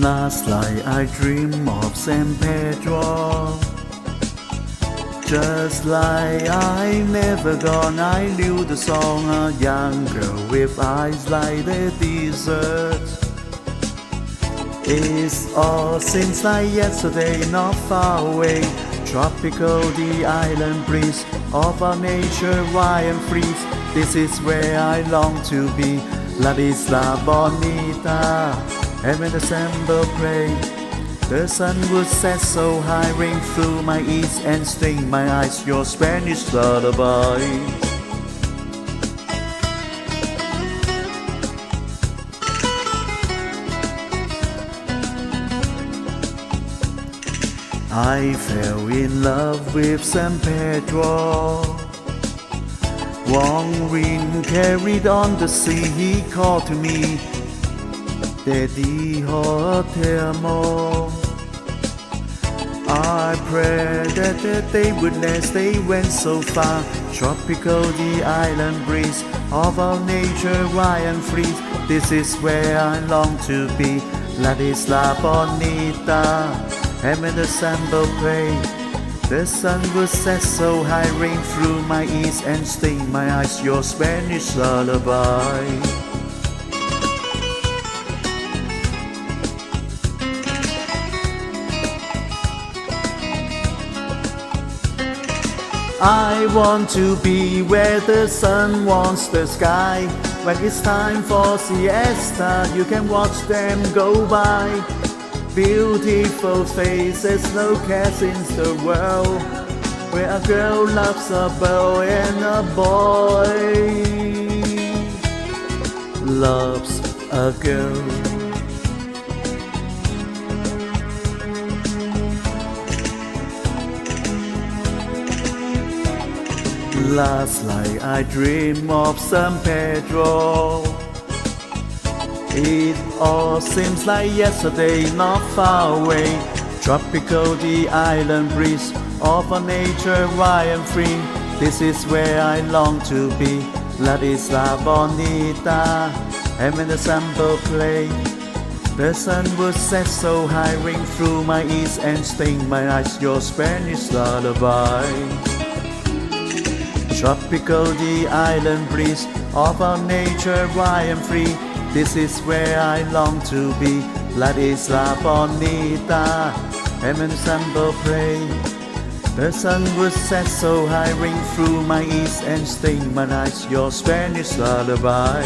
Last night I dream of San Pedro. Just like I never gone, I knew the song. A young girl with eyes like the desert. It all seems like yesterday, not far away. Tropical, the island breeze of our nature, wild and free. This is where I long to be, La Isla Bonita. And when December prayed, the sun would set so high, ring through my ears and sting my eyes, your Spanish lullaby. I fell in love with San Pedro. Warm wind carried on the sea, he called to me, Te dijo te amo. I prayed that the day would last, they went so far. Tropical, the island breeze of our nature, wild and free. This is where I long to be, La Isla Bonita. And when the samba played, the sun would set so high, ring through my ears and sting my eyes, your Spanish lullaby. I want to be where the sun warms the sky. When it's time for siesta, you can watch them go by. Beautiful faces, no cares in the world, where a girl loves a boy and a boy loves a girl. Last night I dreamed of San Pedro. It all seems like yesterday, not far away. Tropical, the island breeze of our nature, wild and free. This is where I long to be, La Isla Bonita. And when the samba played, the sun would set so high, ring through my ears and sting my eyes, your Spanish lullaby. Tropical, the island breeze of our nature, wild and free. This is where I long to be, La Isla Bonita. And when the samba played, the sun would set so high, ring through my ears and sting my eyes, your Spanish lullaby.